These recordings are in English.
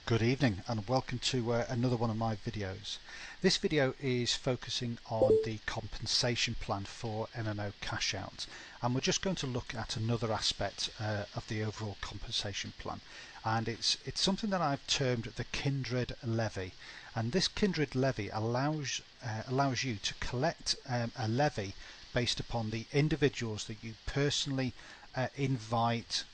Good evening and welcome to another one of my videos. This video is focusing on the compensation plan for MMO Cashout, and we're just going to look at another aspect of the overall compensation plan, and it's something that I've termed the Kindred Levy. And this Kindred Levy allows you to collect a levy based upon the individuals that you personally invite,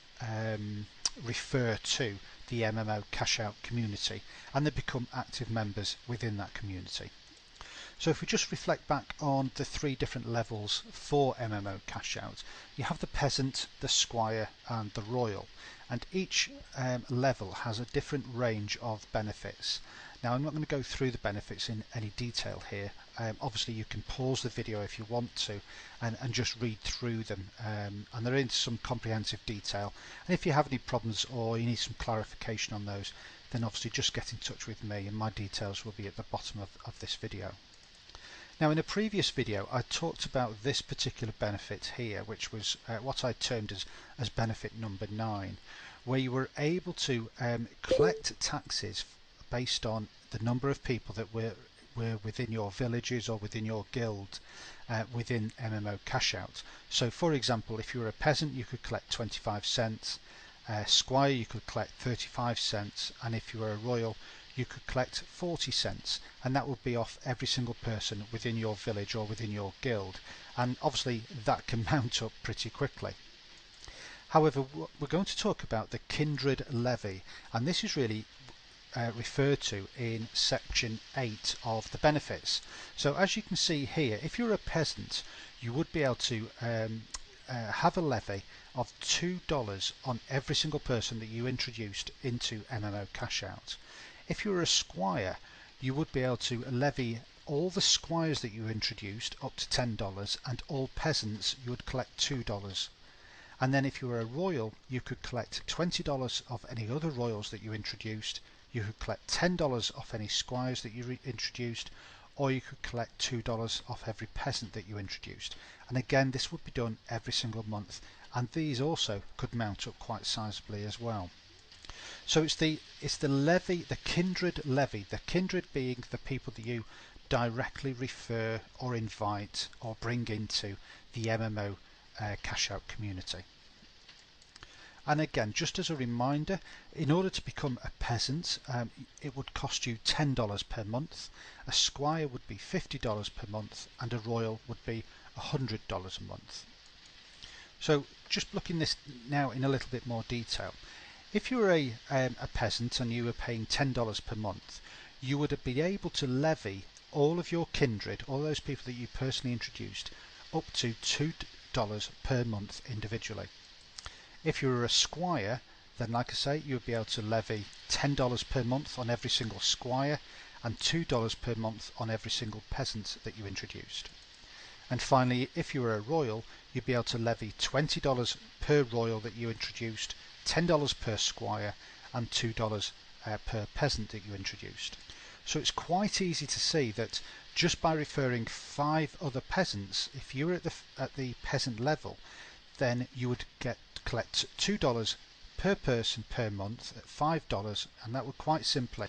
refer to the MMO Cashout community, and they become active members within that community. So if we just reflect back on the three different levels for MMO Cashout, you have the peasant, the squire and the royal, and each level has a different range of benefits. Now I'm not going to go through the benefits in any detail here. Obviously you can pause the video if you want to and just read through them, and they're in some comprehensive detail, and if you have any problems or you need some clarification on those, then obviously just get in touch with me and my details will be at the bottom of this video. Now in a previous video I talked about this particular benefit here, which was what I termed as benefit number 9, where you were able to collect taxes based on the number of people that were within your villages or within your guild within MMO Cashout. So for example, if you were a peasant you could collect 25 cents, squire you could collect 35 cents, and if you were a royal you could collect 40 cents, and that would be off every single person within your village or within your guild, and obviously that can mount up pretty quickly. However, we're going to talk about the Kindred Levy, and this is really referred to in section 8 of the benefits. So as you can see here, if you're a peasant you would be able to have a levy of $2 on every single person that you introduced into MMO Cashout. If you were a squire you would be able to levy all the squires that you introduced up to $10, and all peasants you would collect $2. And then if you were a royal you could collect $20 of any other royals that you introduced, you could collect $10 off any squires that you introduced, or you could collect $2 off every peasant that you introduced. And again, this would be done every single month, and these also could mount up quite sizably as well. So it's the levy, the Kindred Levy, the kindred being the people that you directly refer or invite or bring into the MMO Cashout community. And again, just as a reminder, in order to become a peasant, it would cost you $10 per month, a squire would be $50 per month, and a royal would be $100 a month. So just looking this now in a little bit more detail, if you were a peasant and you were paying $10 per month, you would be able to levy all of your kindred, all those people that you personally introduced, up to $2 per month individually. If you were a squire, then like I say, you would be able to levy $10 per month on every single squire and $2 per month on every single peasant that you introduced. And finally, if you were a royal, you'd be able to levy $20 per royal that you introduced, $10 per squire and $2 per peasant that you introduced. So it's quite easy to see that just by referring 5 other peasants, if you were at the peasant level, then you would collect $2 per person per month at $5, and that would quite simply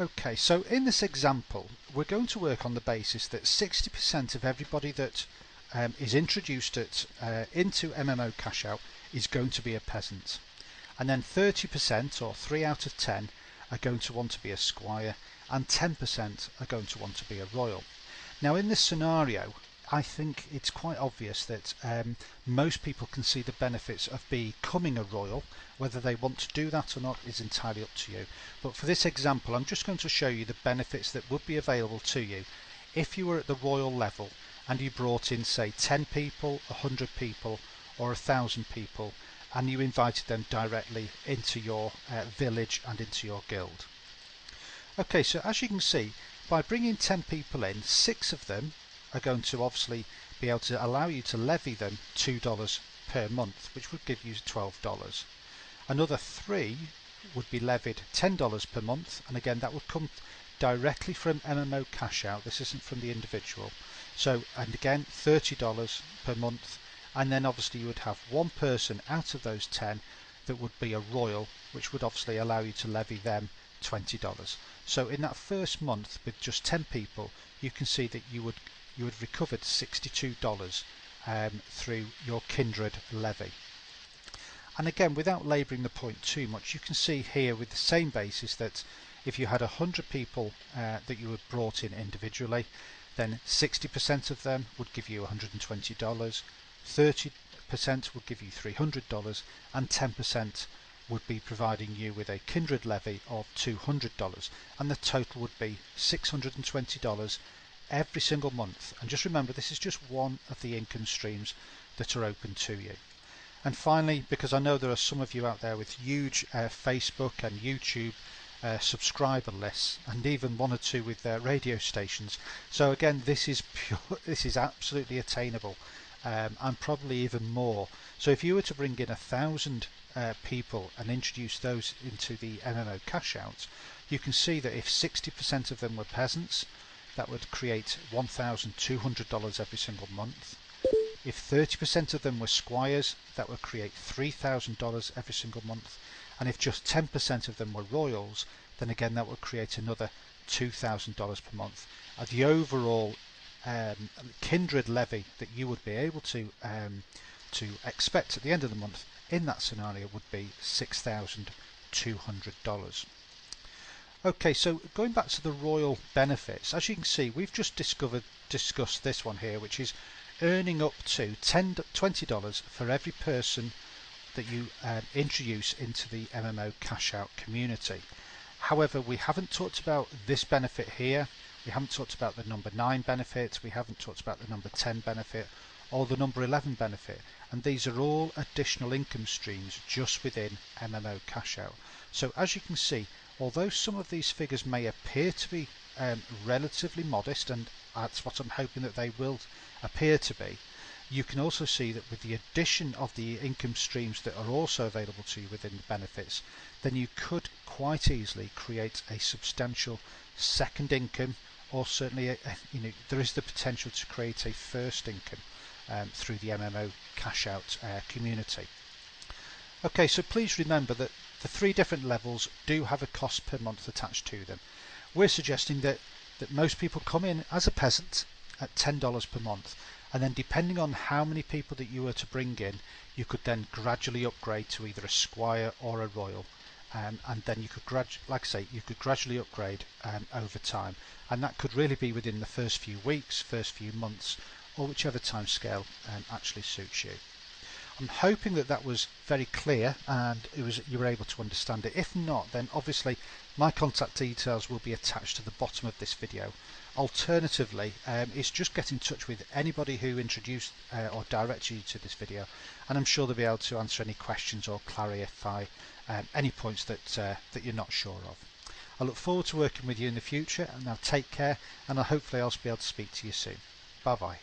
Okay, so in this example we're going to work on the basis that 60% of everybody that is introduced into MMO Cashout is going to be a peasant, and then 30%, or 3 out of 10, are going to want to be a squire, and 10% are going to want to be a royal. Now in this scenario I think it's quite obvious that most people can see the benefits of becoming a royal. Whether they want to do that or not is entirely up to you, but for this example I'm just going to show you the benefits that would be available to you if you were at the royal level and you brought in say 10 people, 100 people or 1,000 people, and you invited them directly into your village and into your guild. Okay, so as you can see, by bringing 10 people in, 6 of them are going to obviously be able to allow you to levy them $2 per month, which would give you $12. Another 3 would be levied $10 per month, and again that would come directly from MMO Cashout. This isn't from the individual. So, and again $30 per month, and then obviously you would have one person out of those 10 that would be a royal, which would obviously allow you to levy them $20. So in that first month with just 10 people, you can see that you would recovered $62 through your Kindred levy. And again, without labouring the point too much, you can see here with the same basis that if you had 100 people that you had brought in individually, then 60% of them would give you $120, 30% would give you $300, and 10% would be providing you with a Kindred levy of $200, and the total would be $620 every single month. And just remember, this is just one of the income streams that are open to you. And finally, because I know there are some of you out there with huge Facebook and YouTube subscriber lists, and even 1 or 2 with their radio stations, so again this is absolutely attainable, and probably even more. So if you were to bring in 1,000 people and introduce those into the MMO Cashout, you can see that if 60% of them were peasants, that would create $1,200 every single month. If 30% of them were squires, that would create $3,000 every single month. And if just 10% of them were royals, then again that would create another $2,000 per month. The overall Kindred levy that you would be able to expect at the end of the month in that scenario would be $6,200. Okay, so going back to the royal benefits, as you can see, we've just discussed this one here, which is earning up to $20 for every person that you introduce into the MMO Cashout community. However, we haven't talked about this benefit here. We haven't talked about the number 9 benefit. We haven't talked about the number 10 benefit or the number 11 benefit. And these are all additional income streams just within MMO Cashout. So as you can see, although some of these figures may appear to be relatively modest, and that's what I'm hoping that they will appear to be, you can also see that with the addition of the income streams that are also available to you within the benefits, then you could quite easily create a substantial second income, or certainly there is the potential to create a first income through the MMO Cashout community. Okay, so please remember that the 3 different levels do have a cost per month attached to them. We're suggesting that most people come in as a peasant at $10 per month, and then depending on how many people that you were to bring in, you could then gradually upgrade to either a squire or a royal, and then you could gradually upgrade over time, and that could really be within the first few weeks, first few months, or whichever time scale actually suits you. I'm hoping that was very clear and you were able to understand it. If not, then obviously my contact details will be attached to the bottom of this video. Alternatively, it's just get in touch with anybody who introduced or directed you to this video, and I'm sure they'll be able to answer any questions or clarify any points that you're not sure of. I look forward to working with you in the future, and now take care, and hopefully I'll be able to speak to you soon. Bye bye.